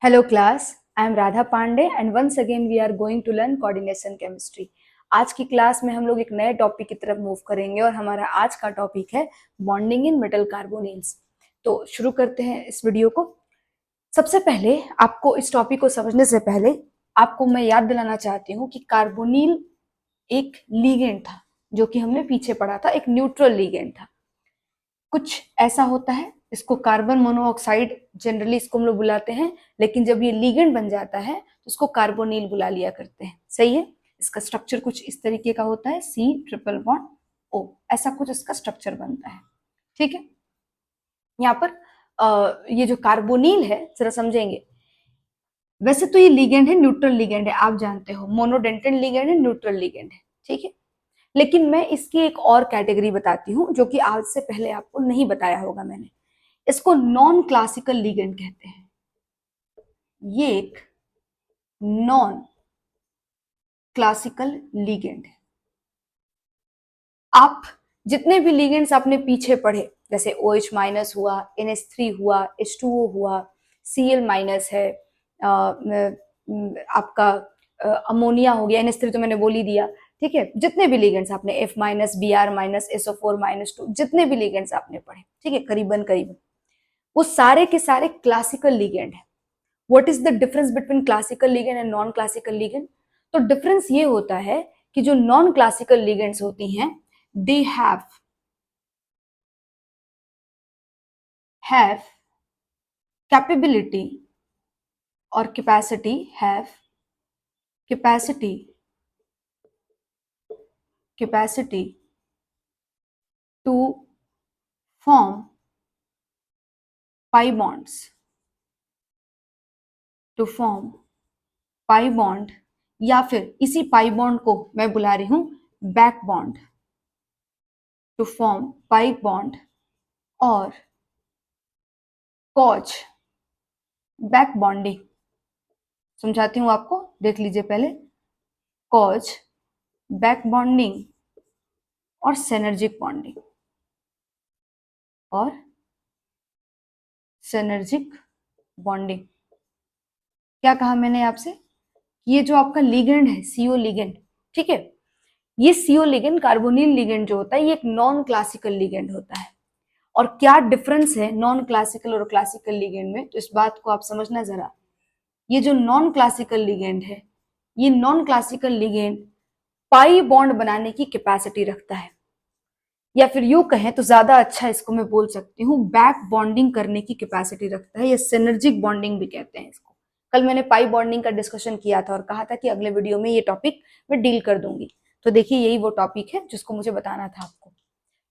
Hello class, I am Radha Pandey and once again we are going to learn coordination chemistry. आज की class में हम लोग एक नए टॉपिक की तरफ मूव करेंगे और हमारा आज का टॉपिक है बॉन्डिंग इन मेटल कार्बोनिल्स। तो शुरू करते हैं इस वीडियो को। सबसे पहले आपको इस टॉपिक को समझने से पहले आपको मैं याद दिलाना चाहती हूँ कि कार्बोनिल एक लीगेंड था जो कि हमने पीछे पढ़ा था, एक न्यूट्रल लीगेंड था। कुछ ऐसा होता है, इसको कार्बन मोनोऑक्साइड जनरली इसको हम लोग बुलाते हैं, लेकिन जब ये लीगेंड बन जाता है तो इसको कार्बोनिल बुला लिया करते हैं। सही है। इसका स्ट्रक्चर कुछ इस तरीके का होता है, C ट्रिपल बॉन्ड O, ऐसा कुछ इसका स्ट्रक्चर बनता है। ठीक है। यहाँ पर ये जो कार्बोनिल है जरा समझेंगे। वैसे तो ये लीगेंड है, न्यूट्रल लीगेंड है, आप जानते हो मोनोडेंटेड लीगेंड है, न्यूट्रल लीगेंड है। ठीक है। लेकिन मैं इसकी एक और कैटेगरी बताती हूँ जो कि आज से पहले आपको नहीं बताया होगा मैंने। इसको नॉन क्लासिकल लीगेंड कहते हैं। ये एक नॉन क्लासिकल लीगेंड है। आप जितने भी लीगेंड्स आपने पीछे पढ़े, जैसे OH माइनस हुआ, NH3 हुआ, H2O हुआ, Cl माइनस है, आपका अमोनिया हो गया, NH3 तो मैंने बोल ही दिया। ठीक है। जितने भी लीगेंड्स आपने F minus, Br minus, SO4 minus 2, जितने भी लीगेंड्स आपने पढ़े, ठीक है, करीबन करीबन वो सारे के सारे क्लासिकल लीगेंड है। What is the difference between classical ligand and non classical ligand? तो डिफरेंस ये होता है कि जो नॉन क्लासिकल लीगेंड्स होती हैं, दे हैव कैपेबिलिटी और capacity to form pi bonds, या फिर इसी पाई बॉन्ड को मैं बुला रही हूं back bond, to form pi bond और कॉज बैक बॉन्डिंग। समझाती हूं आपको, देख लीजिए पहले। कॉज बैक बॉन्डिंग और सिनर्जिक बॉन्डिंग, क्या कहा मैंने आपसे? ये जो आपका लिगेंड है, CO लिगेंड, ठीक है, ये CO लिगेंड, कार्बोनिल लिगेंड जो होता है, ये एक नॉन क्लासिकल लिगेंड होता है। और क्या डिफरेंस है नॉन क्लासिकल और क्लासिकल लिगेंड में, तो इस बात को आप समझना जरा। ये जो नॉन क्लासिकल लिगेंड है, ये non classical ligand pi bond बनाने की कैपेसिटी रखता है, या फिर यूं कहें तो ज्यादा अच्छा इसको मैं बोल सकती हूँ, बैक बॉन्डिंग करने की कैपेसिटी रखता है, या सिनर्जिक बॉन्डिंग भी कहते हैं इसको। कल मैंने पाई बॉन्डिंग का डिस्कशन किया था और कहा था कि अगले वीडियो में ये टॉपिक मैं डील कर दूंगी। तो देखिए यही वो टॉपिक है जिसको मुझे बताना था आपको।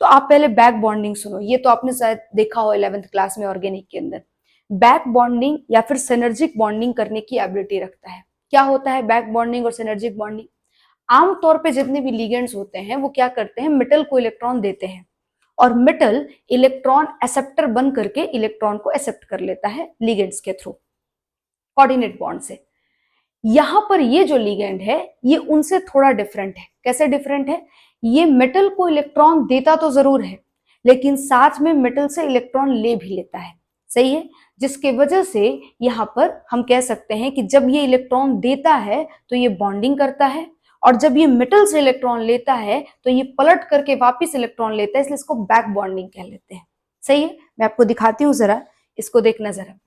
तो आप पहले बैक बॉन्डिंग सुनो, ये तो आपने शायद देखा हो 11th क्लास में ऑर्गेनिक के अंदर। बैक बॉन्डिंग या फिर सिनर्जिक बॉन्डिंग करने की एबिलिटी रखता है। क्या होता है बैक बॉन्डिंग और सिनर्जिक बॉन्डिंग? आमतौर पे जितने भी लिगेंड्स होते हैं वो क्या करते हैं, मेटल को इलेक्ट्रॉन देते हैं और मेटल इलेक्ट्रॉन एक्सेप्टर बन करके इलेक्ट्रॉन को एक्सेप्ट कर लेता है लिगेंड्स के थ्रू, कोऑर्डिनेट बॉन्ड से। यहां पर ये जो लिगेंड है ये उनसे थोड़ा डिफरेंट है। कैसे डिफरेंट है? ये मेटल को इलेक्ट्रॉन देता तो जरूर है, लेकिन साथ में मेटल से इलेक्ट्रॉन ले भी लेता है। सही है। जिसके वजह से यहां पर हम कह सकते हैं कि जब ये इलेक्ट्रॉन देता है तो ये बॉन्डिंग करता है, और जब ये मेटल से इलेक्ट्रॉन लेता है तो ये पलट करके वापिस इलेक्ट्रॉन लेता है, इसलिए इसको बैक बॉन्डिंग कह लेते हैं। सही है। मैं आपको दिखाती हूँ, जरा इसको देखना जरा।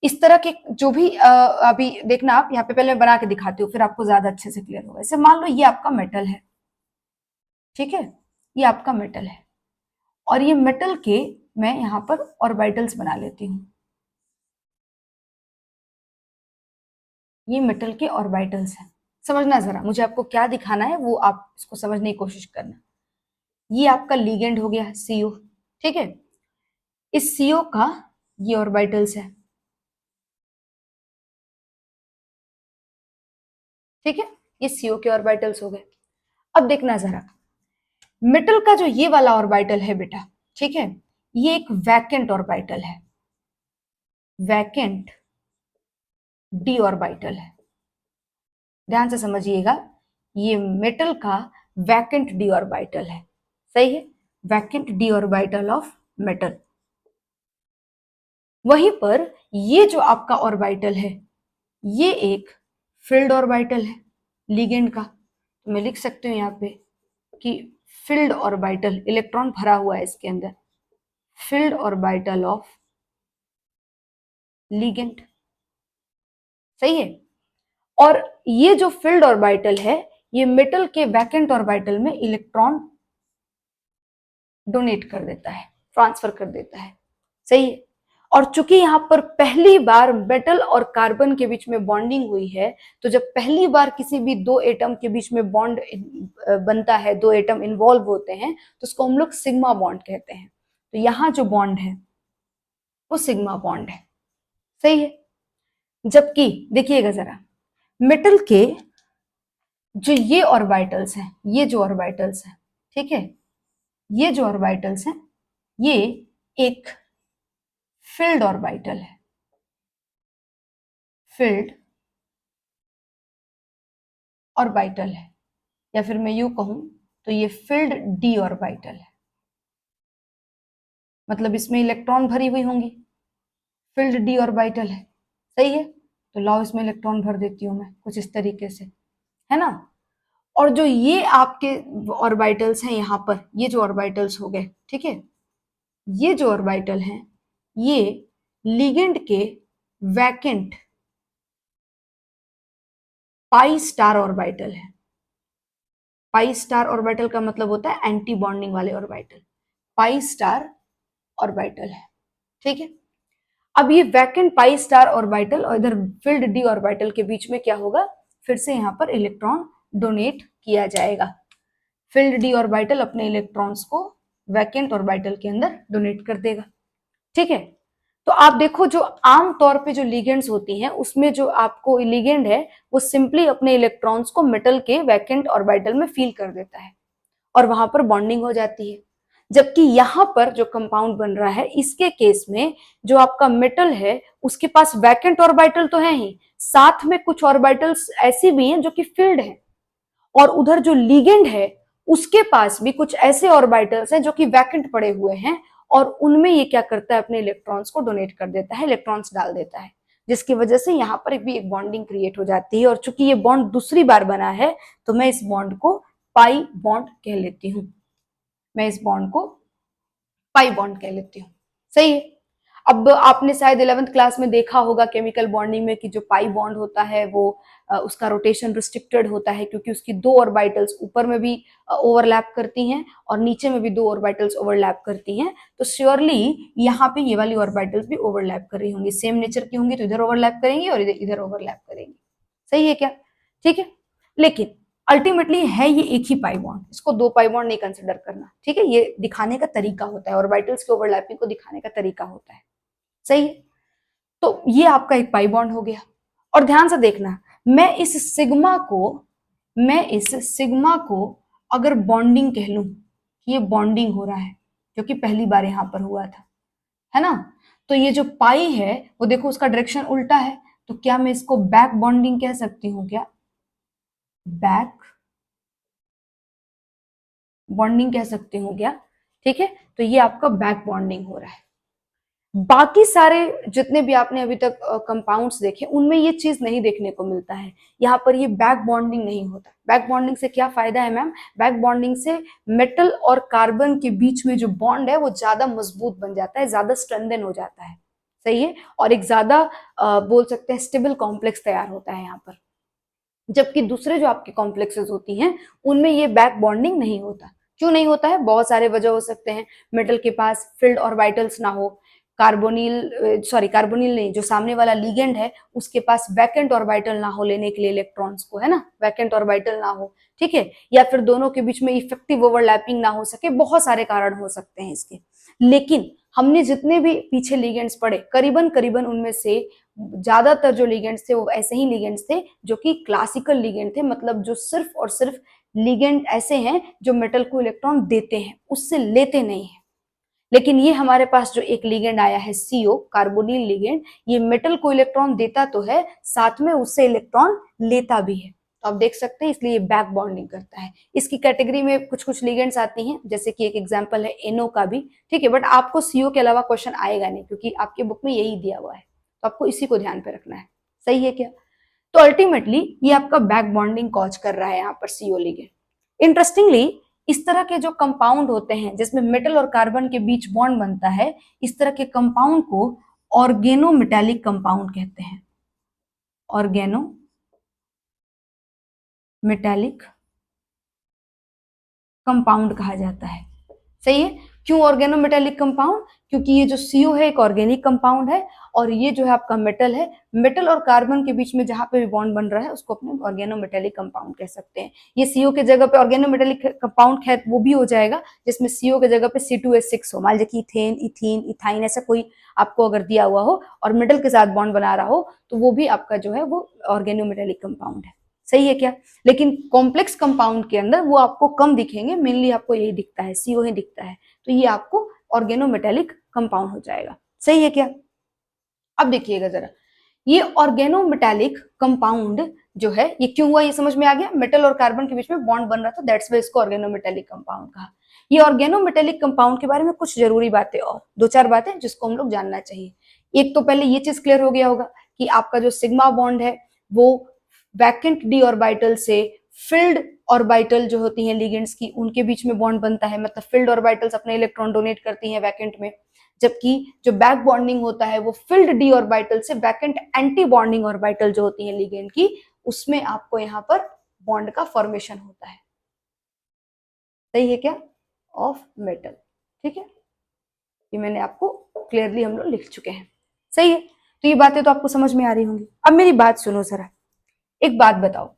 इस तरह के जो भी अभी देखना आप यहाँ पे, पहले मैं बना के दिखाती हूँ फिर आपको ज्यादा अच्छे से क्लियर होगा। इसे मान लो ये आपका मेटल है, ठीक है, ये आपका मेटल है, और ये मेटल के मैं यहाँ पर ऑर्बिटल्स बना लेती हूँ। ये मेटल के ऑर्बिटल्स हैं। समझना जरा, मुझे आपको क्या दिखाना है वो आप इसको समझने की कोशिश करना। ये आपका लिगेंड हो गया CO, ठीक है, इस CO का ये ऑर्बिटल्स है, ठीक है, ये CO के ऑर्बिटल्स हो गए। अब देखना जरा, मेटल का जो ये वाला ऑर्बिटल है बेटा, ठीक है, ये एक वैकेंट ऑर्बिटल है, वैकेंट डी ऑर्बिटल है। ध्यान से समझिएगा, ये मेटल का वैकेंट डी ऑर्बिटल है। सही है, vacant D orbital of metal. वहीं पर ये जो आपका ऑर्बिटल है ये एक फील्ड ऑर्बिटल है लिगेंड का। तो मैं लिख सकती हूँ यहाँ पे कि फील्ड ऑर्बिटल, इलेक्ट्रॉन भरा हुआ है इसके अंदर, फील्ड ऑर्बिटल ऑफ लिगेंड। सही है। और ये जो फील्ड ऑर्बिटल है ये मेटल के वैकेंट ऑर्बिटल में इलेक्ट्रॉन डोनेट कर देता है, ट्रांसफर कर देता है। सही है। और चूंकि यहाँ पर पहली बार मेटल और कार्बन के बीच में बॉन्डिंग हुई है, तो जब पहली बार किसी भी दो एटम के बीच में बॉन्ड बनता है, दो एटम इन्वॉल्व होते हैं, तो उसको हम लोग सिग्मा बॉन्ड कहते हैं। तो यहाँ जो बॉन्ड है वो सिग्मा बॉन्ड है। सही है। जबकि देखिएगा जरा, मेटल के जो ये ऑर्बिटल्स हैं, ये जो ऑर्बिटल्स हैं, ठीक है, ये जो ऑर्बिटल्स हैं ये एक फील्ड ऑर्बिटल है, फील्ड ऑर्बिटल है, या फिर मैं यूं कहूं तो ये फील्ड डी ऑर्बिटल है। मतलब इसमें इलेक्ट्रॉन भरी हुई होंगी, फील्ड डी ऑर्बिटल है। सही है। तो लाओ इसमें इलेक्ट्रॉन भर देती हूं मैं कुछ इस तरीके से, है ना। और जो ये आपके ऑर्बिटल्स हैं यहाँ पर, ये जो ऑर्बिटल्स हो गए, ठीक है, ये जो ऑर्बिटल हैं ये लिगेंड के वैकेंट पाई स्टार ऑर्बिटल है। पाई स्टार ऑर्बिटल का मतलब होता है एंटी बॉन्डिंग वाले ऑर्बिटल, पाई स्टार ऑर्बिटल है। ठीक है। अब ये वैकेंट पाई स्टार ऑर्बिटल और इधर फील्ड डी ऑर्बिटल के बीच में क्या होगा, फिर से यहाँ पर इलेक्ट्रॉन डोनेट किया जाएगा। फील्ड डी ऑर्बिटल अपने इलेक्ट्रॉन्स को वैकेंट ऑर्बिटल के अंदर डोनेट कर देगा। ठीक है। तो आप देखो जो आम तौर पे जो लिगेंड्स होती हैं उसमें जो आपको लिगेंड है वो सिंपली अपने इलेक्ट्रॉन्स को मेटल के वैकेंट ऑर्बिटल में फील कर देता है और वहां पर बॉन्डिंग हो जाती है। जबकि यहां पर जो कंपाउंड बन रहा है इसके केस में जो आपका मेटल है उसके पास वैकेंट ऑर्बिटल तो है ही, साथ में कुछ ऑर्बिटल्स ऐसी भी हैं जो कि फील्ड हैं, और उधर जो लिगेंड है उसके पास भी कुछ ऐसे ऑर्बिटल्स हैं जो कि वैकेंट पड़े हुए हैं, और उनमें ये क्या करता है अपने इलेक्ट्रॉन्स को डोनेट कर देता है, इलेक्ट्रॉन्स डाल देता है, जिसकी वजह से यहाँ पर भी एक बॉन्डिंग क्रिएट हो जाती है। और चूंकि ये बॉन्ड दूसरी बार बना है तो मैं इस बॉन्ड को पाई बॉन्ड कह लेती हूँ, मैं इस बॉन्ड को पाई बॉन्ड कह लेती हूँ। सही है। अब आपने शायद 11th क्लास में देखा होगा केमिकल बॉन्डिंग में कि जो पाई बॉन्ड होता है वो उसका रोटेशन रिस्ट्रिक्टेड होता है क्योंकि उसकी दो ऑर्बिटल्स ऊपर में भी ओवरलैप करती हैं और नीचे में भी दो ऑर्बिटल्स ओवरलैप करती हैं। तो श्योरली यहाँ पे ये वाली ऑर्बिटल्स भी ओवरलैप कर रही होंगी, सेम नेचर की होंगी तो इधर ओवरलैप करेंगी और इधर इधर ओवरलैप करेंगी। सही है क्या? ठीक है। लेकिन अल्टीमेटली है ये एक ही पाई बॉन्ड, इसको दो पाई बॉन्ड नहीं कंसिडर करना। ठीक है। ये दिखाने का तरीका होता है, ऑर्बिटल्स के ओवरलैपिंग को दिखाने का तरीका होता है। सही है। तो ये आपका एक पाई बॉन्ड हो गया। और ध्यान से देखना, मैं इस सिग्मा को अगर बॉन्डिंग कह लूं कि ये बॉन्डिंग हो रहा है जो कि पहली बार यहां पर हुआ था, है ना, तो ये जो पाई है वो देखो उसका डायरेक्शन उल्टा है, तो क्या मैं इसको बैक बॉन्डिंग कह सकती हूँ क्या? बैक बॉन्डिंग कह सकती हूँ क्या? ठीक है। तो ये आपका बैक बॉन्डिंग हो रहा है। बाकी सारे जितने भी आपने अभी तक कंपाउंड्स देखे उनमें ये चीज नहीं देखने को मिलता है, यहाँ पर ये बैक बॉन्डिंग नहीं होता। बैक बॉन्डिंग से क्या फायदा है मैम? बैक बॉन्डिंग से मेटल और कार्बन के बीच में जो बॉन्ड है वो ज्यादा मजबूत बन जाता है, ज्यादा स्ट्रेंथन हो जाता है। सही है। और एक ज्यादा बोल सकते हैं स्टेबल कॉम्प्लेक्स तैयार होता है यहाँ पर। जबकि दूसरे जो आपके कॉम्प्लेक्सेस होती हैं उनमें ये बैक बॉन्डिंग नहीं होता। क्यों नहीं होता है? बहुत सारे वजह हो सकते हैं। मेटल के पास फील्ड ऑर्बिटल्स ना हो, कार्बोनिल नहीं, जो सामने वाला लिगेंड है उसके पास वैकेंट ऑर्बिटल ना हो लेने के लिए इलेक्ट्रॉन्स को, है ना, वैकेंट ऑर्बिटल ना हो। ठीक है। या फिर दोनों के बीच में इफेक्टिव ओवरलैपिंग ना हो सके, बहुत सारे कारण हो सकते हैं इसके। लेकिन हमने जितने भी पीछे लिगेंड्स पढ़े करीबन करीबन उनमें से ज्यादातर जो लिगेंड्स थे वो ऐसे ही लिगेंड्स थे जो कि क्लासिकल लिगेंड थे, मतलब जो सिर्फ और सिर्फ लिगेंड ऐसे हैं जो मेटल को इलेक्ट्रॉन देते हैं, उससे लेते नहीं है। लेकिन ये हमारे पास जो एक लिगेंड आया है CO, कार्बोनिल लिगेंड, ये मेटल को इलेक्ट्रॉन देता तो है, साथ में उससे इलेक्ट्रॉन लेता भी है। तो आप देख सकते हैं, इसलिए ये बैक बॉन्डिंग करता है। इसकी कैटेगरी में कुछ कुछ लिगेंड्स आती हैं, जैसे कि एक एग्जांपल है NO का भी, ठीक है, बट आपको CO के अलावा क्वेश्चन आएगा नहीं, क्योंकि आपके बुक में यही दिया हुआ है, तो आपको इसी को ध्यान पे रखना है। सही है क्या? तो अल्टीमेटली ये आपका बैक बॉन्डिंग कॉज कर रहा है यहाँ पर CO लिगेंड। इंटरेस्टिंगली इस तरह के जो कंपाउंड होते हैं जिसमें मेटल और कार्बन के बीच बॉन्ड बनता है, इस तरह के कंपाउंड को ऑर्गेनोमेटेलिक कंपाउंड कहते हैं। ऑर्गेनोमेटेलिक कंपाउंड कहा जाता है। सही है। क्यों ऑर्गेनोमेटेलिक कंपाउंड? क्योंकि ये जो CO है एक ऑर्गेनिक कंपाउंड है, और ये जो है आपका मेटल है, मेटल और कार्बन के बीच में जहां पे भी बॉन्ड बन रहा है उसको अपने ऑर्गेनोमेटेलिक कंपाउंड कह सकते हैं। ये CO के जगह पे ऑर्गेनोमेटेलिक कंपाउंड खैर वो भी हो जाएगा जिसमें CO के जगह पे C2H6 हो, मान लीजिए कि इथेन, इथीन, इथाइन ऐसा कोई आपको अगर दिया हुआ हो और मेटल के साथ बॉन्ड बना रहा हो, तो वो भी आपका जो है वो ऑर्गेनोमेटेलिक कंपाउंड है। सही है क्या? लेकिन कॉम्प्लेक्स कंपाउंड के अंदर वो आपको कम दिखेंगे, मेनली आपको यही दिखता है, CO ही दिखता है, तो ये आपको ऑर्गेनोमेटेलिक कंपाउंड हो जाएगा। सही है क्या? अब देखिएगा जरा, ये ऑर्गेनोमेटेलिक कंपाउंड जो है ये क्यों हुआ, ये समझ में आ गया। मेटल और कार्बन के बीच में बॉन्ड बन रहा था, दैट्स व्हाई इसको ऑर्गेनोमेटेलिक कंपाउंड कहा। ये ऑर्गेनोमेटेलिक कंपाउंड के बारे में कुछ जरूरी बातें और दो चार बातें जिसको हम लोग जानना चाहिए। एक तो पहले ये चीज क्लियर हो गया होगा कि आपका जो सिग्मा बॉन्ड है वो वैकेंट डी ऑर्बिटल से फिल्ड ऑर्बिटल जो होती हैं लिगेंड्स की, उनके बीच में बॉन्ड बनता है, मतलब फिल्ड ऑर्बिटल्स अपने इलेक्ट्रॉन डोनेट करती हैं वैकेंट में, जबकि जो बैक बॉन्डिंग होता है वो फिल्ड डी ऑर्बिटल से वैकेंट एंटी बॉन्डिंग ऑर्बिटल जो होती है लिगेंड की, उसमें आपको यहाँ पर बॉन्ड का फॉर्मेशन होता है। सही है क्या? Of metal. ठीक है, ये मैंने आपको क्लियरली हम लोग लिख चुके हैं। सही है, तो ये बातें तो आपको समझ में आ रही होंगी। अब मेरी बात सुनो जरा, एक बात बताओ,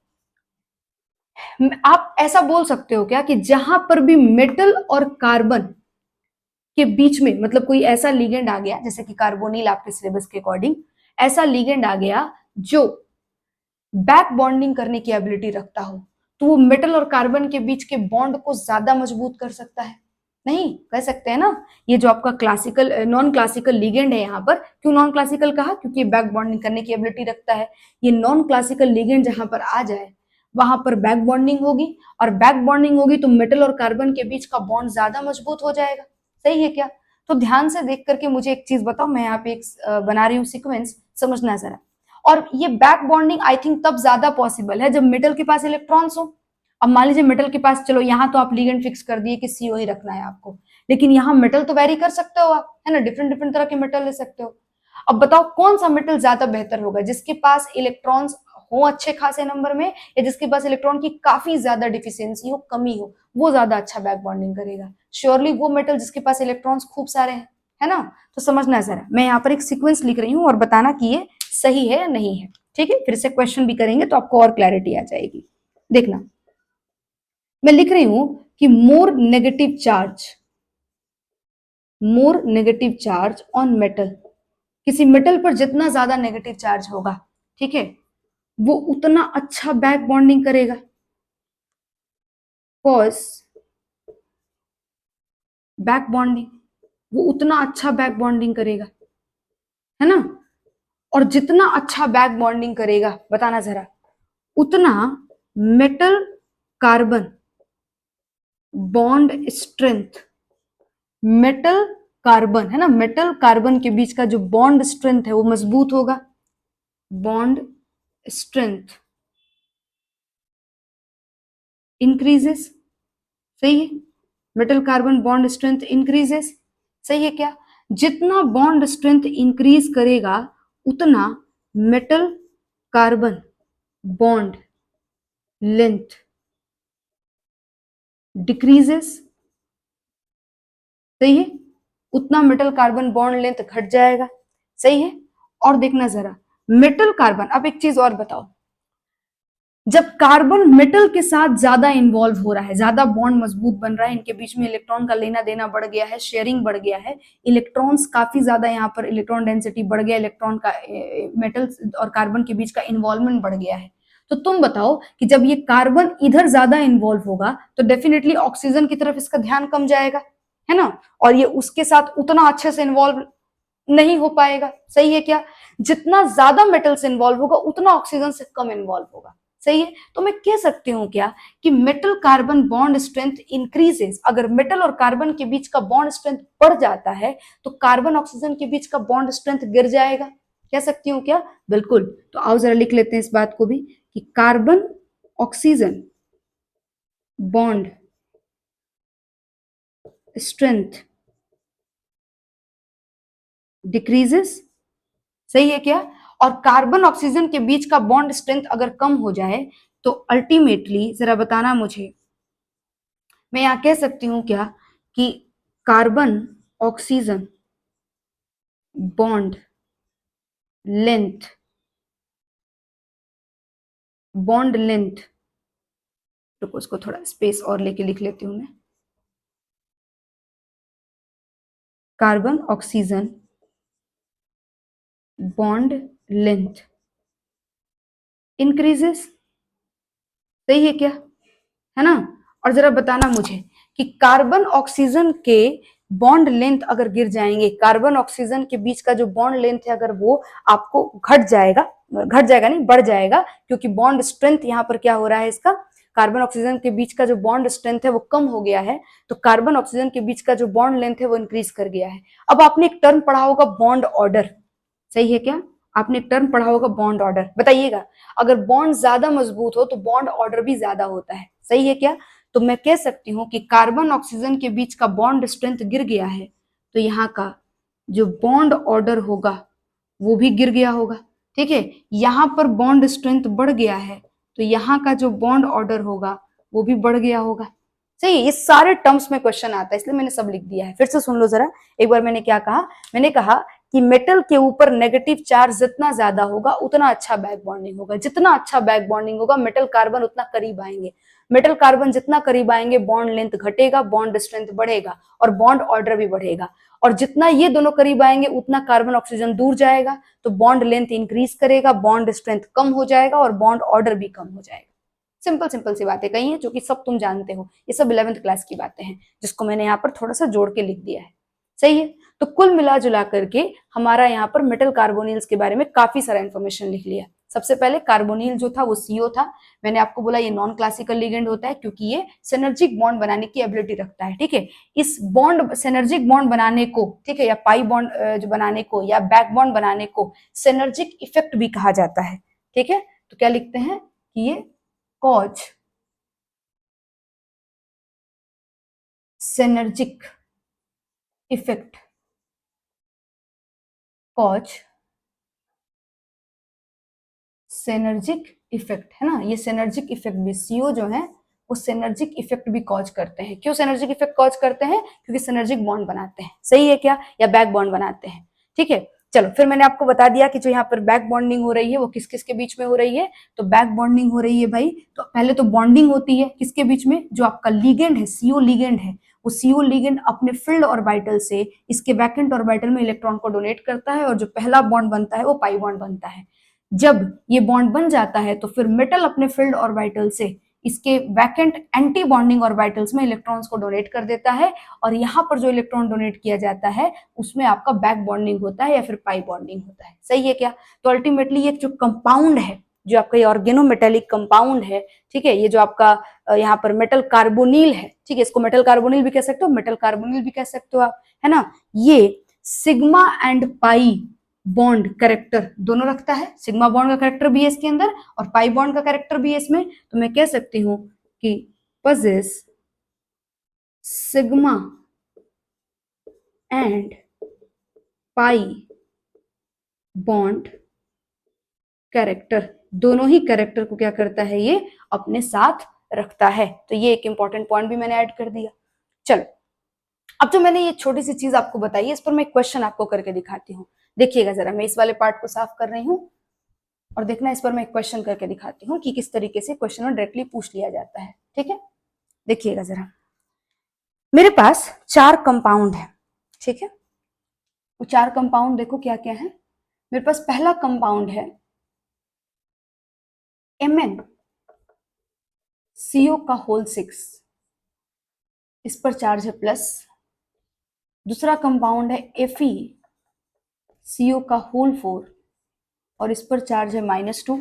आप ऐसा बोल सकते हो क्या कि जहां पर भी मेटल और कार्बन के बीच में, मतलब कोई ऐसा लिगेंड आ गया, जैसे कि कार्बोनिल आपके सिलेबस के अकॉर्डिंग ऐसा लिगेंड आ गया जो बैक बॉन्डिंग करने की एबिलिटी रखता हो, तो वो मेटल और कार्बन के बीच के बॉन्ड को ज्यादा मजबूत कर सकता है? नहीं कह सकते हैं ना। ये जो आपका क्लासिकल नॉन क्लासिकल लिगेंड है, यहाँ पर क्यों नॉन क्लासिकल कहा? क्योंकि बैक बॉन्डिंग करने की एबिलिटी रखता है। ये नॉन क्लासिकल लिगेंड जहां पर आ जाए वहां पर बैक बॉन्डिंग होगी, और बैक बॉन्डिंग होगी तो मेटल और कार्बन के बीच का बॉन्ड ज्यादा मजबूत हो जाएगा। सही है क्या? तो ध्यान से देख करके मुझे एक चीज बताओ, मैं यहाँ पे एक बना रही हूँ सीक्वेंस, समझना जरा। और ये बैक बॉन्डिंग आई थिंक तब ज्यादा पॉसिबल है जब मेटल के पास इलेक्ट्रॉन्स हो। अब मान लीजिए मेटल के पास, चलो यहाँ तो आप लिगेंड फिक्स कर दिए कि CO ही रखना है आपको, लेकिन यहाँ मेटल तो वेरी कर सकते हो आप, है ना, डिफरेंट डिफरेंट तरह के मेटल ले सकते हो। अब बताओ कौन सा मेटल ज्यादा बेहतर होगा, जिसके पास इलेक्ट्रॉन्स हो अच्छे खासे नंबर में, या जिसके पास इलेक्ट्रॉन की काफी ज्यादा डिफिशियंसी हो, कमी हो, वो ज्यादा अच्छा बैक बॉन्डिंग करेगा? श्योरली वो मेटल जिसके पास इलेक्ट्रॉन्स खूब सारे हैं, है ना। तो समझना जरा, मैं यहाँ पर एक सीक्वेंस लिख रही हूँ और बताना कि ये सही है या नहीं है। ठीक है, फिर से क्वेश्चन भी करेंगे तो आपको और क्लैरिटी आ जाएगी। देखना, मैं लिख रही हूं कि more negative charge on metal, किसी मेटल पर जितना ज्यादा नेगेटिव चार्ज होगा, ठीक है, वो उतना अच्छा बैक बॉन्डिंग करेगा। कॉज बैक बॉन्डिंग, वो उतना अच्छा बैक बॉन्डिंग करेगा, है ना। और जितना अच्छा बैक बॉन्डिंग करेगा, बताना जरा, उतना metal carbon bond strength, metal carbon, है ना, मेटल कार्बन के बीच का जो बॉन्ड स्ट्रेंथ है वो मजबूत होगा। Bond strength increases. सही है, metal carbon bond strength increases. सही है क्या? जितना बॉन्ड स्ट्रेंथ इंक्रीज करेगा उतना metal carbon bond length decreases. सही है, उतना मेटल कार्बन बॉन्ड लेंथ घट जाएगा। सही है। और देखना जरा, मेटल कार्बन, अब एक चीज और बताओ, जब कार्बन मेटल के साथ ज्यादा इन्वॉल्व हो रहा है, ज्यादा बॉन्ड मजबूत बन रहा है, इनके बीच में इलेक्ट्रॉन का लेना देना बढ़ गया है, शेयरिंग बढ़ गया है, इलेक्ट्रॉन्स काफी ज्यादा, यहाँ पर इलेक्ट्रॉन डेंसिटी बढ़ गया, इलेक्ट्रॉन का मेटल और कार्बन के बीच का इन्वॉल्वमेंट बढ़ गया है, तो तुम बताओ कि जब ये कार्बन इधर ज्यादा इन्वॉल्व होगा तो डेफिनेटली ऑक्सीजन की तरफ इसका ध्यान कम जाएगा, है ना, और ये उसके साथ उतना अच्छे से इन्वॉल्व नहीं हो पाएगा। सही है क्या? जितना ज्यादा मेटल से इन्वॉल्व होगा उतना ऑक्सीजन से कम इन्वॉल्व होगा। सही है। तो मैं कह सकती हूँ क्या कि metal carbon bond strength increases. अगर मेटल और कार्बन के बीच का बॉन्ड स्ट्रेंथ बढ़ जाता है तो कार्बन ऑक्सीजन के बीच का बॉन्ड स्ट्रेंथ गिर जाएगा। कह सकती हूँ क्या? बिल्कुल। तो आओ जरा लिख लेते हैं इस बात को भी कि carbon oxygen bond strength decreases. सही है क्या? और कार्बन ऑक्सीजन के बीच का बॉन्ड स्ट्रेंथ अगर कम हो जाए तो अल्टीमेटली जरा बताना मुझे, मैं यहां कह सकती हूं क्या कि carbon oxygen bond length, bond length, रुको उसको थोड़ा स्पेस और लेके लिख लेती हूं मैं। Carbon oxygen bond length increases. सही है क्या? है ना? और जरा बताना मुझे कि कार्बन ऑक्सीजन के बॉन्ड लेंथ अगर गिर जाएंगे, कार्बन ऑक्सीजन के बीच का जो बॉन्ड लेंथ है अगर वो आपको घट जाएगा नहीं बढ़ जाएगा, क्योंकि बॉन्ड स्ट्रेंथ यहाँ पर क्या हो रहा है, इसका कार्बन ऑक्सीजन के बीच का जो बॉन्ड स्ट्रेंथ है वो कम हो गया है, तो कार्बन ऑक्सीजन के बीच का जो बॉन्ड लेंथ है वो इंक्रीज कर गया है। अब आपने एक टर्म पढ़ा होगा बॉन्ड ऑर्डर। सही है क्या? आपने एक टर्म पढ़ा होगा बॉन्ड ऑर्डर। बताइएगा, अगर बॉन्ड ज्यादा मजबूत हो तो बॉन्ड ऑर्डर भी ज्यादा होता है। सही है क्या? तो मैं कह सकती हूँ कि कार्बन ऑक्सीजन के बीच का बॉन्ड स्ट्रेंथ गिर गया है, तो यहाँ का जो बॉन्ड ऑर्डर होगा वो भी गिर गया होगा। ठीक है, यहाँ पर बॉन्ड स्ट्रेंथ बढ़ गया है तो यहाँ का जो बॉन्ड ऑर्डर होगा वो भी बढ़ गया होगा। सही है, ये सारे टर्म्स में क्वेश्चन आता है इसलिए मैंने सब लिख दिया है। फिर से सुन लो जरा एक बार, मैंने क्या कहा? मैंने कहा कि मेटल के ऊपर नेगेटिव चार्ज जितना ज्यादा होगा उतना अच्छा बैक बॉन्डिंग होगा। जितना अच्छा बैक बॉन्डिंग होगा मेटल कार्बन उतना करीब आएंगे। मेटल कार्बन जितना करीब आएंगे बॉन्ड लेंथ घटेगा, बॉन्ड स्ट्रेंथ बढ़ेगा और बॉन्ड ऑर्डर भी बढ़ेगा। और जितना ये दोनों करीब आएंगे उतना कार्बन ऑक्सीजन दूर जाएगा, तो बॉन्ड लेंथ इंक्रीज करेगा, बॉन्ड स्ट्रेंथ कम हो जाएगा और बॉन्ड ऑर्डर भी कम हो जाएगा। सिंपल सिंपल सी बातें कही हैं जो कि सब तुम जानते हो, ये सब 11th क्लास की बातें हैं जिसको मैंने यहाँ पर थोड़ा सा जोड़ के लिख दिया है। सही है, तो कुल मिला जुला करके हमारा यहाँ पर मेटल कार्बोनिल्स के बारे में काफी सारा इंफॉर्मेशन लिख लिया। सबसे पहले कार्बोनिल जो था वो सीओ था। मैंने आपको बोला ये नॉन क्लासिकल लिगेंड होता है क्योंकि ये सिनर्जिक बॉन्ड बनाने की एबिलिटी रखता है। ठीक है, इस बॉन्ड सिनर्जिक बॉन्ड बनाने को, ठीक है, या पाई बॉन्ड जो बनाने को या बैक बॉन्ड बनाने को सिनर्जिक इफेक्ट भी कहा जाता है। ठीक है, तो क्या लिखते हैं कि ये cause synergic effect, cause synergic effect, है ना? ये सिनर्जिक इफेक्ट भी सीओ जो है वो सिनर्जिक इफेक्ट भी कॉज करते हैं। क्यों सिनर्जिक इफेक्ट कॉज करते हैं? क्योंकि सिनर्जिक बॉन्ड बनाते हैं। सही है क्या? या बैक बॉन्ड बनाते हैं। ठीक है, चलो फिर मैंने आपको बता दिया कि जो यहाँ पर बैक बॉन्डिंग हो रही है वो किस किस के बीच में हो रही है। तो बैक बॉन्डिंग हो रही है भाई, तो पहले तो बॉन्डिंग होती है किसके बीच में? जो आपका लिगेंड है, सीओ लिगेंड है, वो सीओ लिगेंड अपने फील्ड ऑर्बिटल से इसके वैकेंट ऑर्बिटल में इलेक्ट्रॉन को डोनेट करता है और जो पहला बॉन्ड बनता है वो पाई बॉन्ड बनता है। जब ये बॉन्ड बन जाता है तो फिर मेटल अपने फील्ड ऑर्बिटल से इसके वैकेंट एंटी बॉन्डिंग ऑर्बिटल्स में इलेक्ट्रॉन्स को डोनेट कर देता है और यहाँ पर जो इलेक्ट्रॉन डोनेट किया जाता है उसमें आपका बैक बॉन्डिंग होता है या फिर पाई बॉन्डिंग होता है। सही है क्या? तो अल्टीमेटली ये जो कंपाउंड है, जो आपका ये ऑर्गेनोमेटेलिक कंपाउंड है, ठीक है, ये जो आपका यहाँ पर मेटल कार्बोनिल है, ठीक है, इसको मेटल कार्बोनिल भी कह सकते हो, मेटल कार्बोनिल भी कह सकते हो आप, है ना? ये sigma and pi bond character दोनों रखता है। सिग्मा बॉन्ड का कैरेक्टर भी है इसके अंदर और पाई बॉन्ड का कैरेक्टर भी है इसमें। तो मैं कह सकती हूं कि possess sigma and pi bond character, दोनों ही कैरेक्टर को क्या करता है, ये अपने साथ रखता है। तो ये एक इंपॉर्टेंट पॉइंट भी मैंने ऐड कर दिया। चलो, अब जो मैंने ये छोटी सी चीज आपको बताई है इस पर मैं क्वेश्चन आपको करके दिखाती हूँ। देखिएगा जरा, मैं इस वाले पार्ट को साफ कर रही हूँ और देखना इस पर मैं एक क्वेश्चन करके दिखाती हूँ कि किस तरीके से क्वेश्चन में डायरेक्टली पूछ लिया जाता है। ठीक है, देखिएगा जरा, मेरे पास 4 कंपाउंड है। ठीक है, वो 4 कंपाउंड देखो क्या क्या है। मेरे पास पहला कंपाउंड है Mn CO का होल 6, इस पर चार्ज है प्लस। दूसरा कंपाउंड है Fe CO का होल 4 और इस पर चार्ज है -2।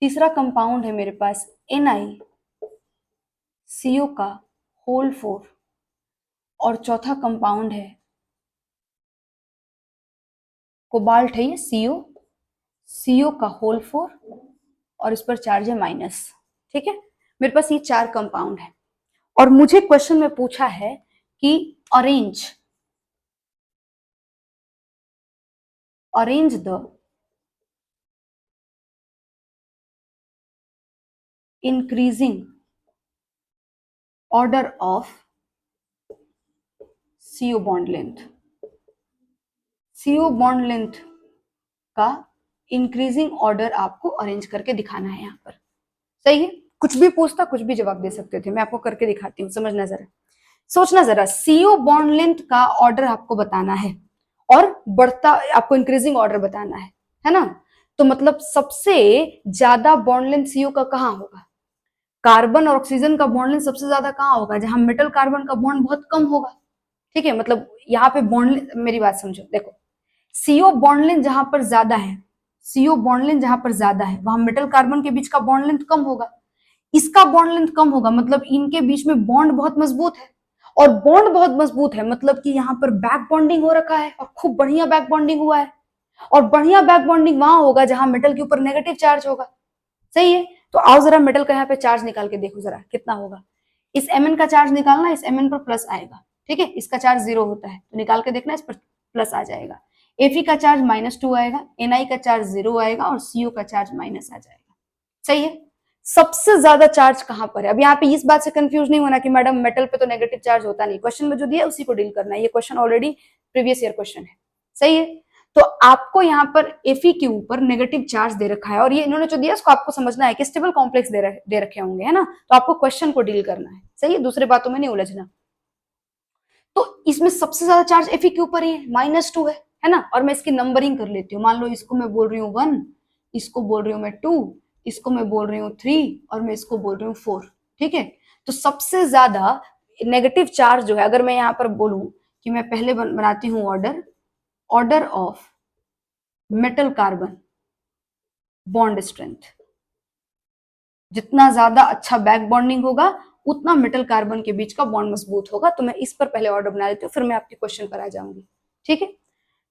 तीसरा कंपाउंड है मेरे पास NiCO का होल 4 और चौथा कंपाउंड है कोबाल्ट है ये CO का होल 4 और इस पर चार्ज है माइनस। ठीक है, मेरे पास ये 4 कंपाउंड है और मुझे क्वेश्चन में पूछा है कि arrange the increasing order of CO bond length। CO bond length का इंक्रीजिंग ऑर्डर आपको अरेंज करके दिखाना है यहाँ पर। सही है, कुछ भी पूछता कुछ भी जवाब दे सकते थे, मैं आपको करके दिखाती हूँ, समझना जरा, सोचना जरा। CO बॉन्ड लेंथ का ऑर्डर आपको बताना है और बढ़ता आपको इंक्रीजिंग ऑर्डर बताना है ना। तो मतलब सबसे ज्यादा बॉन्ड लेंथ CO का कहाँ होगा? कार्बन और ऑक्सीजन का बॉन्ड लेंथ सबसे ज्यादा कहाँ होगा? जहां मेटल कार्बन का बॉन्ड बहुत कम होगा। ठीक है, मतलब यहाँ पे बॉन्ड लेंथ, मेरी बात समझो, देखो CO बॉन्ड लेंथ जहां पर ज्यादा है, CO बॉन्ड लेंथ जहां पर ज्यादा है वहां मेटल कार्बन के बीच का बॉन्ड लेंथ कम होगा। इसका बॉन्ड लेंथ कम होगा मतलब इनके बीच में बॉन्ड बहुत मजबूत है, और बॉन्ड बहुत मजबूत है मतलब कि यहाँ पर बैक बॉन्डिंग हो रखा है और खूब बढ़िया बैक बॉन्डिंग हुआ है। और बढ़िया बैक बॉन्डिंग वहां होगा जहां मेटल के ऊपर नेगेटिव चार्ज होगा। सही है, तो आओ जरा मेटल का यहाँ पे चार्ज निकाल के देखो जरा कितना होगा। इस Mn का चार्ज निकालना, इस Mn पर प्लस आएगा। ठीक है, इसका चार्ज 0 होता है तो निकाल के देखना, इस पर प्लस आ जाएगा। Fe का चार्ज -2 आएगा, Ni का चार्ज 0 आएगा और CO का चार्ज माइनस आ जाएगा। सही है, सबसे ज्यादा चार्ज कहां पर है? अब यहाँ पे इस बात से कंफ्यूज नहीं होना कि मैडम मेटल पे तो नेगेटिव चार्ज होता नहीं, क्वेश्चन में जो दिया उसी को डील करना है, ये question already previous year question है। सही है, तो आपको यहाँ पर Fe के ऊपर नेगेटिव चार्ज दे रखा है और ये इन्होंने जो दिया उसको आपको समझना है कि स्टेबल कॉम्प्लेक्स दे रखे होंगे, है ना, तो आपको क्वेश्चन को डील करना है। सही है, दूसरे बातों में नहीं उलझना। तो इसमें सबसे ज्यादा चार्ज Fe के ऊपर ही है, -2 है ना। और मैं इसकी नंबरिंग कर लेती हूँ, मान लो इसको मैं बोल रही हूँ 1, इसको बोल रही हूँ मैं 2, इसको मैं बोल रही हूँ 3 और मैं इसको बोल रही हूँ 4। ठीक है, तो सबसे ज्यादा नेगेटिव चार्ज जो है, अगर मैं यहाँ पर बोलूं कि मैं पहले बनाती हूँ order of metal carbon bond strength, जितना ज्यादा अच्छा बैक बॉन्डिंग होगा उतना मेटल कार्बन के बीच का बॉन्ड मजबूत होगा। तो मैं इस पर पहले ऑर्डर बना लेती हूँ, फिर मैं आपके क्वेश्चन पर आ जाऊंगी। ठीक है,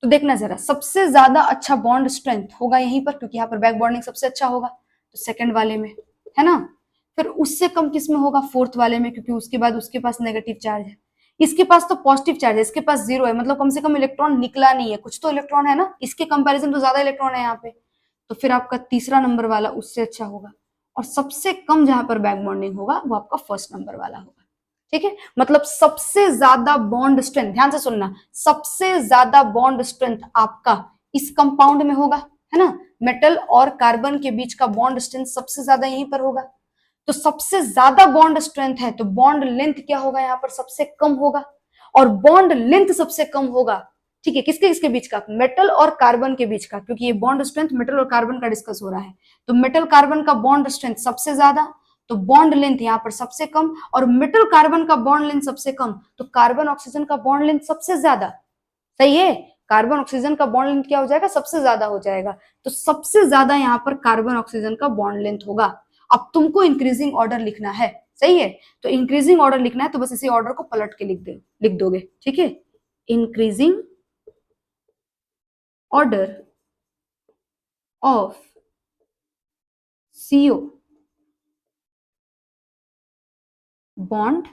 तो देखना जरा, सबसे ज्यादा अच्छा बॉन्ड स्ट्रेंथ होगा यहीं पर क्योंकि यहाँ पर बैक बॉन्डिंग सबसे अच्छा होगा, तो सेकंड वाले में, है ना। फिर उससे कम किस में होगा? फोर्थ वाले में, क्योंकि उसके बाद उसके पास नेगेटिव चार्ज है। इसके पास तो पॉजिटिव चार्ज है, इसके पास 0 है, मतलब कम से कम इलेक्ट्रॉन निकला नहीं है, कुछ तो इलेक्ट्रॉन है ना, इसके कंपैरिजन तो ज्यादा इलेक्ट्रॉन है यहाँ पे। तो फिर आपका तीसरा नंबर वाला उससे अच्छा होगा, और सबसे कम जहां पर बैक बॉन्डिंग होगा वो आपका फर्स्ट नंबर वाला होगा। ठीक है, मतलब सबसे ज्यादा बॉन्ड स्ट्रेंथ, ध्यान से सुनना, सबसे ज्यादा बॉन्ड स्ट्रेंथ आपका इस कंपाउंड में होगा, है ना। मेटल और कार्बन के बीच का बॉन्ड स्ट्रेंथ सबसे ज्यादा यहीं पर होगा। तो सबसे ज्यादा बॉन्ड स्ट्रेंथ है तो बॉन्ड लेंथ क्या होगा? यहाँ पर सबसे कम होगा, और बॉन्ड लेंथ सबसे कम होगा। ठीक है, किसके किसके बीच का? मेटल और कार्बन के बीच का, क्योंकि ये बॉन्ड स्ट्रेंथ मेटल और कार्बन का डिस्कस हो रहा है। तो मेटल कार्बन का बॉन्ड स्ट्रेंथ सबसे ज्यादा, तो बॉन्ड लेंथ यहाँ पर सबसे कम, और मेटल कार्बन का बॉन्ड लेंथ सबसे कम, तो कार्बन ऑक्सीजन का बॉन्ड लेंथ सबसे ज्यादा। सही है, कार्बन ऑक्सीजन का बॉन्ड लेंथ क्या हो जाएगा? सबसे ज्यादा हो जाएगा। तो सबसे ज्यादा यहाँ पर कार्बन ऑक्सीजन का बॉन्ड लेंथ होगा। अब तुमको इंक्रीजिंग ऑर्डर लिखना है, सही है, तो इंक्रीजिंग ऑर्डर लिखना है तो बस इसी ऑर्डर को पलट के लिख दोगे। ठीक है, increasing order of CO bond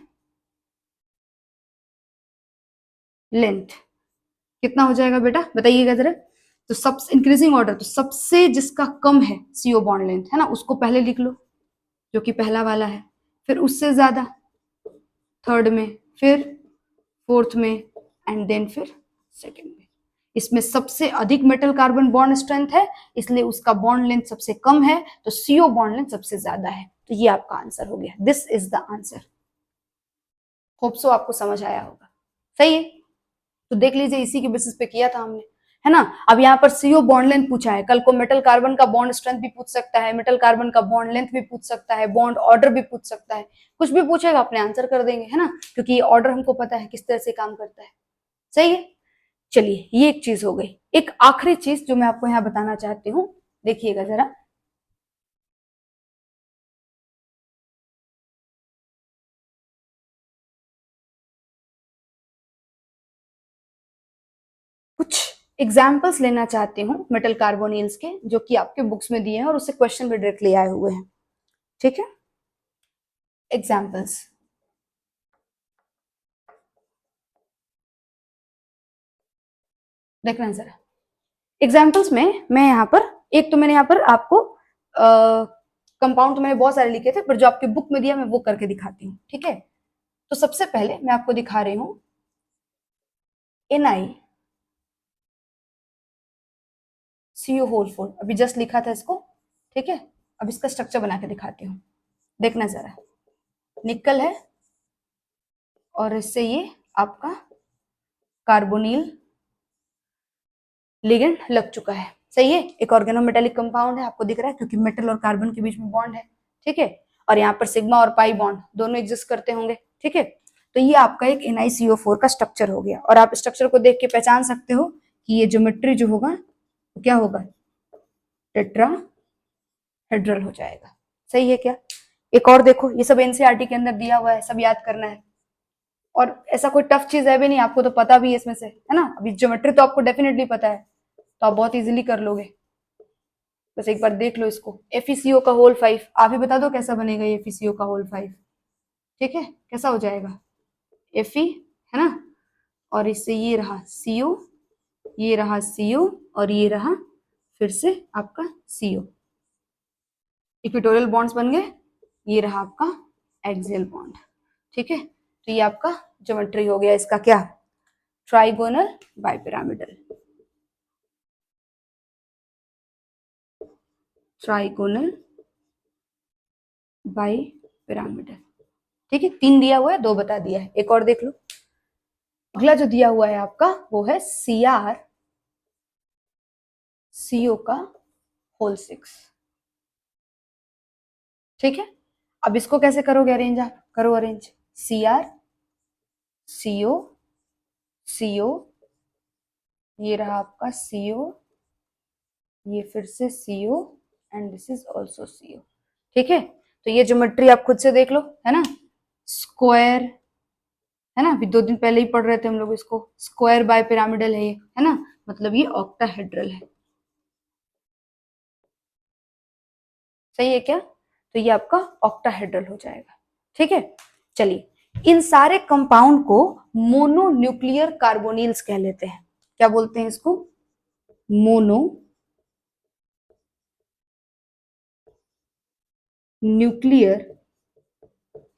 length कितना हो जाएगा बेटा, बताइएगा जरा। तो सब इंक्रीजिंग ऑर्डर, तो सबसे जिसका कम है CO बॉन्ड लेंथ, है ना, उसको पहले लिख लो जो कि पहला वाला है, फिर उससे ज्यादा थर्ड में, फिर फोर्थ में, एंड देन फिर सेकंड में। इसमें सबसे अधिक मेटल कार्बन बॉन्ड स्ट्रेंथ है इसलिए उसका बॉन्ड लेंथ सबसे कम है, तो CO बॉन्ड लेंथ सबसे ज्यादा है। तो ये आपका आंसर हो गया, this is the answer. Hope so आपको समझ आया होगा। सही है, तो देख लीजिए इसी के बेसिस पे किया था हमने, है ना। अब यहाँ पर CO बॉन्ड लेंथ पूछा है, कल को मेटल कार्बन का बॉन्ड स्ट्रेंथ भी पूछ सकता है, मेटल कार्बन का बॉन्ड लेंथ भी पूछ सकता है, बॉन्ड ऑर्डर भी पूछ सकता है, कुछ भी पूछेगा अपने आंसर कर देंगे, है ना, क्योंकि ये ऑर्डर हमको पता है किस तरह से काम करता है। सही है, चलिए ये एक चीज हो गई। एक आखिरी चीज जो मैं आपको यहाँ बताना चाहती हूँ, देखिएगा जरा, एग्जाम्पल्स लेना चाहती हूँ मेटल कार्बोनिल्स के, जो कि आपके बुक्स में दिए हैं और उससे क्वेश्चन भी डायरेक्टली आए हुए हैं। ठीक है, एग्जाम्पल्स। देखना जरा एग्जाम्पल्स में, मैं यहाँ पर एक तो मैंने यहाँ पर आपको कंपाउंड तो मैंने बहुत सारे लिखे थे, पर जो आपके बुक में दिया मैं वो करके दिखाती हूँ। ठीक है, तो सबसे पहले मैं आपको दिखा रही हूँ NI CO होल 4, अभी जस्ट लिखा था इसको। ठीक है, अब इसका स्ट्रक्चर बना के दिखाती हूँ। देखना जरा, निकल है और इससे ये आपका कार्बोनिल लिगेंड लग चुका है। सही है, एक ऑर्गेनोमेटेलिक कंपाउंड है, आपको दिख रहा है क्योंकि मेटल और कार्बन के बीच में बॉन्ड है। ठीक है, और यहाँ पर सिग्मा और पाई बॉन्ड दोनों एग्जिस्ट करते होंगे। ठीक है, तो ये आपका एक NiCO4 का स्ट्रक्चर हो गया, और आप स्ट्रक्चर को देख के पहचान सकते हो कि ये ज्योमेट्री जो होगा वो क्या होगा, टेट्राहेड्रल हो जाएगा। सही है क्या? एक और देखो, ये सब एनसीईआरटी के अंदर दिया हुआ है, सब याद करना है, और ऐसा कोई टफ चीज है भी नहीं, आपको तो पता भी है इसमें से, है ना। अभी ज्योमेट्री तो आपको डेफिनेटली पता है, तो आप बहुत इजीली कर लोगे। बस एक बार देख लो इसको, FeCO का होल 5, आप ही बता दो कैसा बनेगा ये FeCO का होल 5। ठीक है, कैसा हो जाएगा, Fe, है ना, और इससे ये रहा CO, ये रहा CO, और ये रहा फिर से आपका CO, इक्वेटोरियल बॉन्ड्स बन गए, ये रहा आपका एक्सियल बॉन्ड। ठीक है, तो ये आपका ज्योमेट्री हो गया इसका क्या, ट्राइगोनल बाइपिरामिडल, ट्राइगोनल बाइपिरामिडल। ठीक है, 3 दिया हुआ है, 2 बता दिया है, एक और देख लो। अगला जो दिया हुआ है आपका वो है CrCO का होल 6। ठीक है, अब इसको कैसे करोगे अरेंज, आप करो अरेंज, CrCO, ये रहा आपका CO, ये फिर से CO, and this is also CO। ठीक है, तो ये ज्योमेट्री आप खुद से देख लो, है ना, स्क्वायर, है ना, अभी 2 दिन पहले ही पढ़ रहे थे हम लोग इसको, स्क्वायर बाय पिरामिडल है ये, है ना, मतलब ये ऑक्टाहेड्रल है। सही है क्या? तो ये आपका ऑक्टाहेड्रल हो जाएगा। ठीक है, चलिए, इन सारे कंपाउंड को मोनोन्यूक्लियर कार्बोनिल्स कह लेते हैं। क्या बोलते हैं इसको, मोनो न्यूक्लियर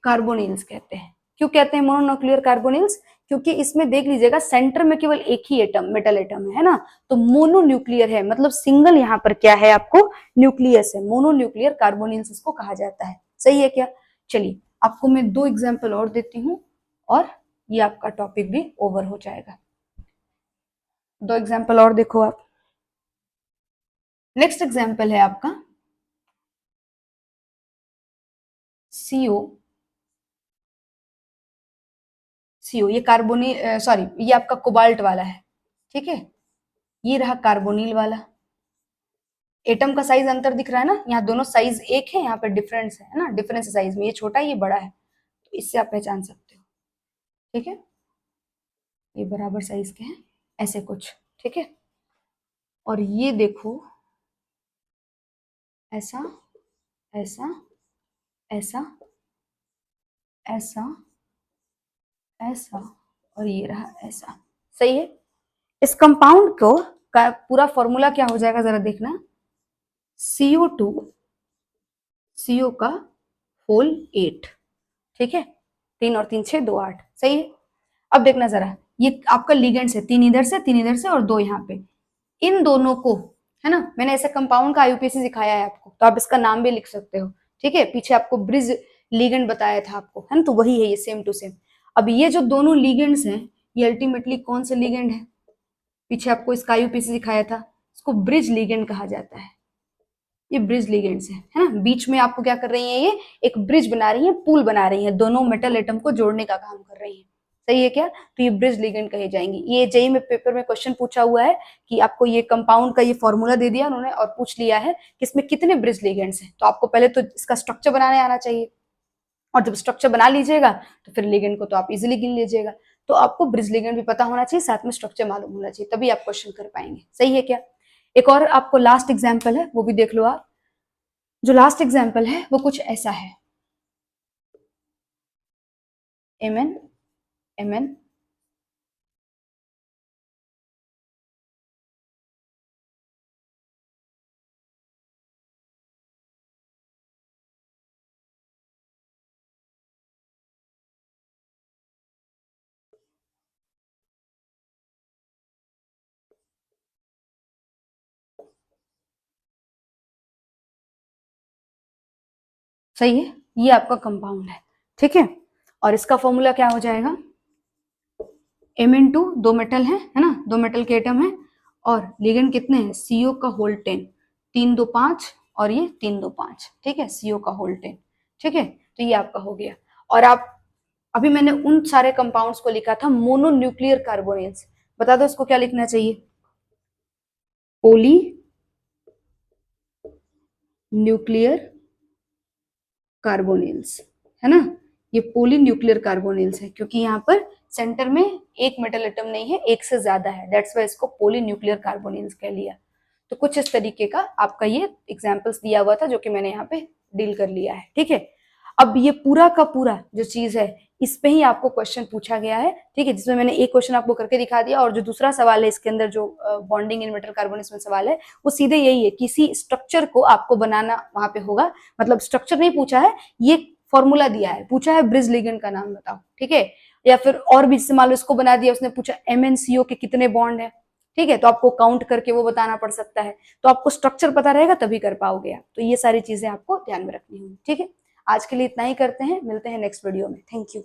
कार्बोनिल्स कहते हैं। क्यों कहते हैं मोनोन्यूक्लियर कार्बोनिल्स, क्योंकि इसमें देख लीजिएगा सेंटर में केवल एक ही एटम, मेटल एटम है ना, तो मोनोन्यूक्लियर है, मतलब सिंगल यहाँ पर क्या है आपको, न्यूक्लियस है, मोनोन्यूक्लियर कार्बोनिल्स इसको कहा जाता है। सही है क्या? चलिए, आपको मैं 2 एग्जाम्पल और देती हूँ और ये आपका टॉपिक भी ओवर हो जाएगा। 2 एग्जाम्पल और देखो आप। नेक्स्ट एग्जाम्पल है आपका CO, ये कार्बोनिल, सॉरी, ये आपका कोबाल्ट वाला है। ठीक है, ये रहा कार्बोनिल वाला। एटम का साइज अंतर दिख रहा है ना, यहाँ दोनों साइज एक है, यहाँ पे डिफरेंस है ना, डिफरेंस साइज में, ये छोटा है ये बड़ा है, तो इससे आप पहचान सकते हो। ठीक है, ये बराबर साइज के हैं, ऐसे कुछ। ठीक है, और ये देखो, ऐसा ऐसा ऐसा ऐसा ऐसा, और ये रहा ऐसा। सही है, इस कंपाउंड को का पूरा फॉर्मूला क्या हो जाएगा जरा देखना, CO2 CO का होल 8। ठीक है, 3 और 3 6 2 8। सही है, अब देखना जरा, ये आपका लिगेंड्स है, 3 इधर से 3 इधर से और 2 यहाँ पे, इन दोनों को, है ना, मैंने ऐसे कंपाउंड का IUPAC सिखाया है आपको, तो आप इसका नाम भी लिख सकते हो। ठीक है, पीछे आपको ब्रिज लिगेंड बताया था आपको, है ना, तो वही है ये, सेम टू सेम। अब ये जो दोनों लिगेंड्स हैं, ये अल्टीमेटली कौन से लिगेंड है, पीछे आपको इसका IUPAC सिखाया था, इसको ब्रिज लिगेंड कहा जाता है। ये ब्रिज लिगेंड्स है ना, बीच में आपको क्या कर रही है, ये एक ब्रिज बना रही है, पुल बना रही है, दोनों मेटल एटम को जोड़ने का काम कर रही है। सही है क्या? तो ये ब्रिज लिगेंड कहे जाएंगी। ये जेईई में पेपर में क्वेश्चन पूछा हुआ है कि आपको ये कंपाउंड का ये फॉर्मूला दे दिया उन्होंने और पूछ लिया है कि इसमें कितने ब्रिज लिगेंड्स हैं, तो आपको पहले तो इसका स्ट्रक्चर बनाने आना चाहिए, और जब स्ट्रक्चर बना लीजिएगा तो फिर लिगेंड को तो आप इजिली गिन लीजिएगा। तो आपको ब्रिज लिगेंड भी पता होना चाहिए, साथ में स्ट्रक्चर मालूम होना चाहिए, तभी आप क्वेश्चन कर पाएंगे। सही है क्या? एक और आपको लास्ट एग्जाम्पल है, वो भी देख लो आप। जो लास्ट एग्जाम्पल है वो कुछ ऐसा है, Mn Mn सही है, ये आपका कंपाउंड है, ठीक है। और इसका फॉर्मूला क्या हो जाएगा, Mn2, दो मेटल है ना, दो मेटल के एटम है, और लिगेंड कितने हैं, CO का होल 10, 3 2 5 और ये 3 2 5, ठीक है, CO का होल 10, ठीक है। तो ये आपका हो गया। और आप अभी मैंने उन सारे कंपाउंड्स को लिखा था मोनो न्यूक्लियर कार्बोनिल्स, बता दो इसको क्या लिखना चाहिए, पोली न्यूक्लियर कार्बोनिल्स, है ना। ये पोली न्यूक्लियर कार्बोनिल्स है, क्योंकि यहाँ पर सेंटर में एक मेटल एटम नहीं है, एक से ज्यादा है, दैट्स वाई इसको पोली न्यूक्लियर कार्बोनिल्स कह लिया। तो कुछ इस तरीके का आपका ये एग्जाम्पल्स दिया हुआ था, जो कि मैंने यहाँ पे डील कर लिया है, ठीक है। अब ये पूरा का पूरा जो चीज है, इस पे ही आपको क्वेश्चन पूछा गया है, ठीक है, जिसमें मैंने एक क्वेश्चन आपको करके दिखा दिया, और जो दूसरा सवाल है इसके अंदर, जो बॉन्डिंग इन मेटल कार्बोनेट्स में सवाल है, वो सीधे यही है, किसी स्ट्रक्चर को आपको बनाना वहां पे होगा, मतलब स्ट्रक्चर नहीं पूछा है, ये फॉर्मूला दिया है, पूछा है ब्रिज लिगेंड का नाम बताओ, ठीक है। या फिर और भी, जैसे मान लो इसको बना दिया, उसने पूछा MnCO के कितने बॉन्ड है, ठीक है, तो आपको काउंट करके वो बताना पड़ सकता है, तो आपको स्ट्रक्चर पता रहेगा तभी कर पाओगे आप। तो ये सारी चीजें आपको ध्यान में रखनी होंगी, ठीक है। आज के लिए इतना ही करते हैं, मिलते हैं नेक्स्ट वीडियो में। Thank you.